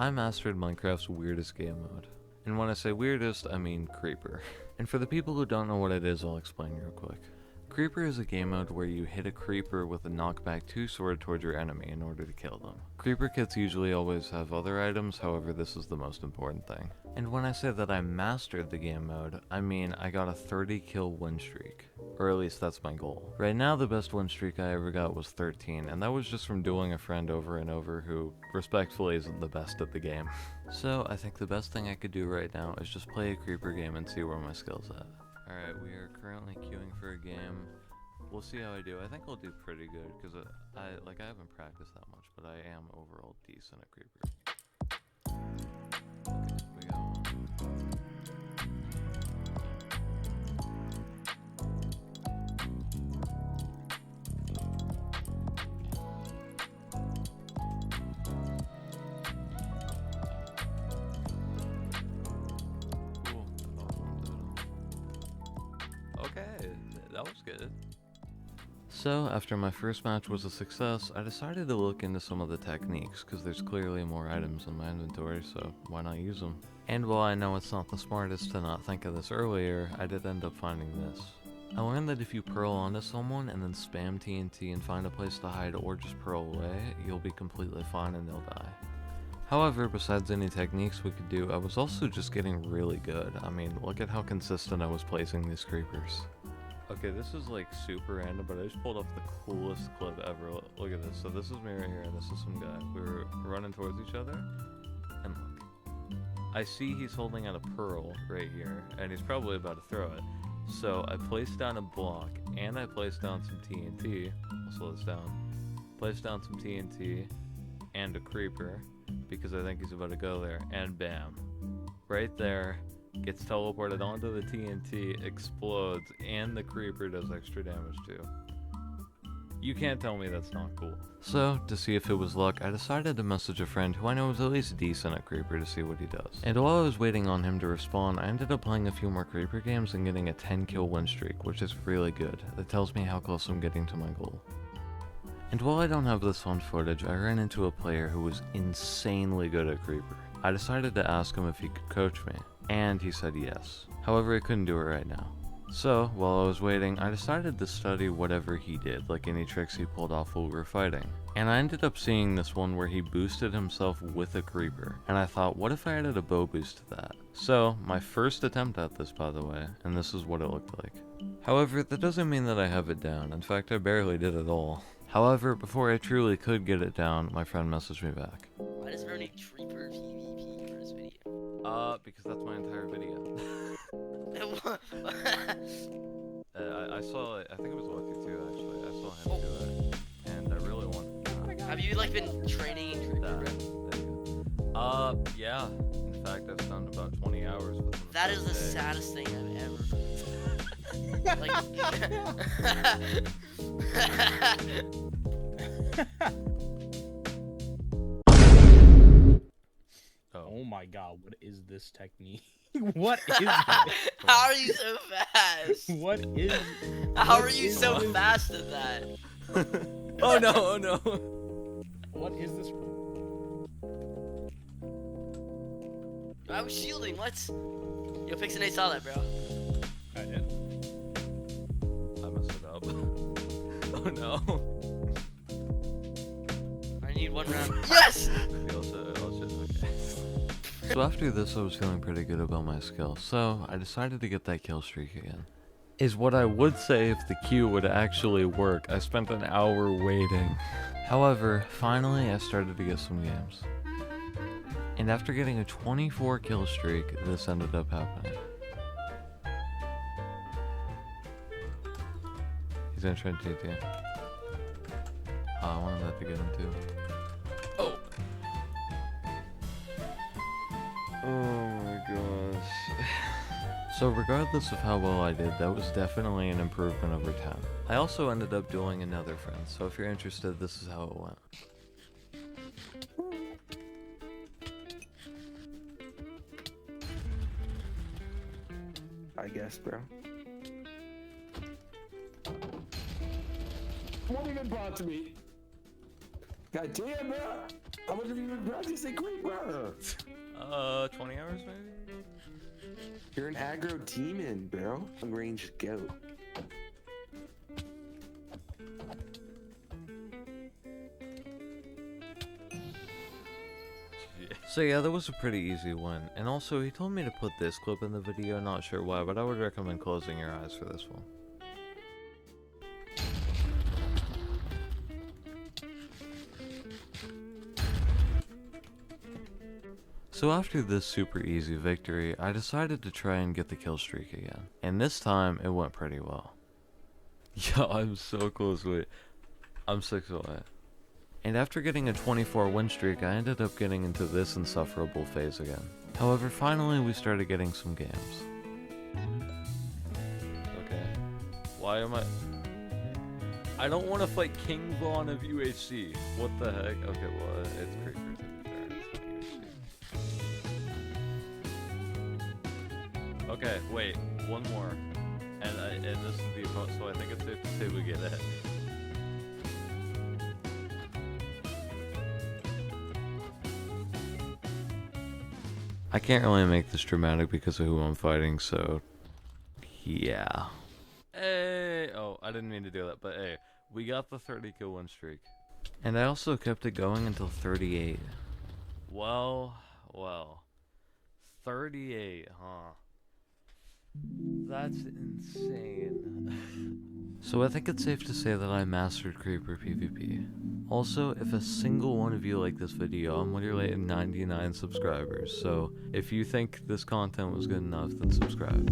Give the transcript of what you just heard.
I mastered Minecraft's weirdest game mode. And when I say weirdest, I mean Creeper. And for the people who don't know what it is, I'll explain real quick. Creeper is a game mode where you hit a creeper with a knockback 2 sword towards your enemy in order to kill them. Creeper kits usually always have other items, however this is the most important thing. And when I say that I mastered the game mode, I mean I got a 30 kill win streak. Or at least that's my goal. Right now the best win streak I ever got was 13, and that was just from dueling a friend over and over who respectfully isn't the best at the game. So I think the best thing I could do right now is just play a creeper game and see where my skill's at. Alright, we are currently queuing for a game. We'll see how I do. I think I'll do pretty good, because I haven't practiced that much, but I am overall decent at creeper. Okay, we got one. Okay, that was good. So, after my first match was a success, I decided to look into some of the techniques, because there's clearly more items in my inventory, so why not use them? And while I know it's not the smartest to not think of this earlier, I did end up finding this. I learned that if you pearl onto someone and then spam TNT and find a place to hide or just pearl away, you'll be completely fine and they'll die. However, besides any techniques we could do, I was also just getting really good. I mean, look at how consistent I was placing these creepers. Okay, this is like super random, but I just pulled off the coolest clip ever. Look at this. So this is me right here, and this is some guy. We were running towards each other, and look. I see he's holding out a pearl right here, and he's probably about to throw it. So I placed down a block, and I placed down some TNT. I'll slow this down. Placed down some TNT, and a creeper, because I think he's about to go there, and bam. Right there. Gets teleported onto the TNT, explodes, and the creeper does extra damage too. You can't tell me that's not cool. So, to see if it was luck, I decided to message a friend who I know is at least decent at creeper to see what he does. And while I was waiting on him to respawn, I ended up playing a few more creeper games and getting a 10 kill win streak, which is really good. That tells me how close I'm getting to my goal. And while I don't have this on footage, I ran into a player who was insanely good at creeper. I decided to ask him if he could coach me, and he said yes. However, I couldn't do it right now. So, while I was waiting, I decided to study whatever he did, like any tricks he pulled off while we were fighting. And I ended up seeing this one where he boosted himself with a creeper, and I thought, what if I added a bow boost to that? So, my first attempt at this, by the way, and this is what it looked like. However, that doesn't mean that I have it down. In fact, I barely did at all. However, before I truly could get it down, my friend messaged me back. Why does everyone need creeper PvP for this video? Because that's my entire video. I saw it, I think it was Lucky too, actually. I saw him do it, and I really want. Have you like been training in creeper? Yeah. In fact, I've spent about 20 hours with him. That is the saddest thing I've ever. Like. Oh my god, what is this technique? What is that? How are you so fast? What is... How are you so fast at that? Oh no, oh no. What is this? I was shielding, let's... Yo, Pixinate saw that, bro. I did. I messed it up. Oh no. I need one round. Yes! So after this, I was feeling pretty good about my skill, so I decided to get that kill streak again. Is what I would say if the queue would actually work. I spent an hour waiting. However, finally I started to get some games. And after getting a 24 kill streak, this ended up happening. He's gonna try to GT. Oh, I wanted that to get him too. Oh! Oh my gosh. So regardless of how well I did, that was definitely an improvement over 10. I also ended up dueling another friend, so if you're interested, this is how it went. I guess, bro. Won't even bother me. God damn, bro. How much have you been practicing Creeper? 20 hours maybe? You're an aggro demon, bro. Long-range goat. So yeah, that was a pretty easy win. And also, he told me to put this clip in the video, not sure why, but I would recommend closing your eyes for this one. So after this super easy victory, I decided to try and get the kill streak again. And this time, it went pretty well. Yo, I'm so close to it. I'm 6 away. And after getting a 24 win streak, I ended up getting into this insufferable phase again. However, finally we started getting some games. Okay. Why am I don't want to fight King Vaughn of UHC. What the heck? Okay, well, it's Creeper to be fair. It's not UHC. Okay, wait. One more. And this is the opponent, so I think it's safe to say we get it. I can't really make this dramatic because of who I'm fighting, so yeah. Hey! Oh, I didn't mean to do that, but hey, we got the 30 kill win streak. And I also kept it going until 38. Well, 38, huh? That's insane. So I think it's safe to say that I mastered Creeper PvP. Also, if a single one of you like this video, I'm literally at 99 subscribers, so if you think this content was good enough, then subscribe.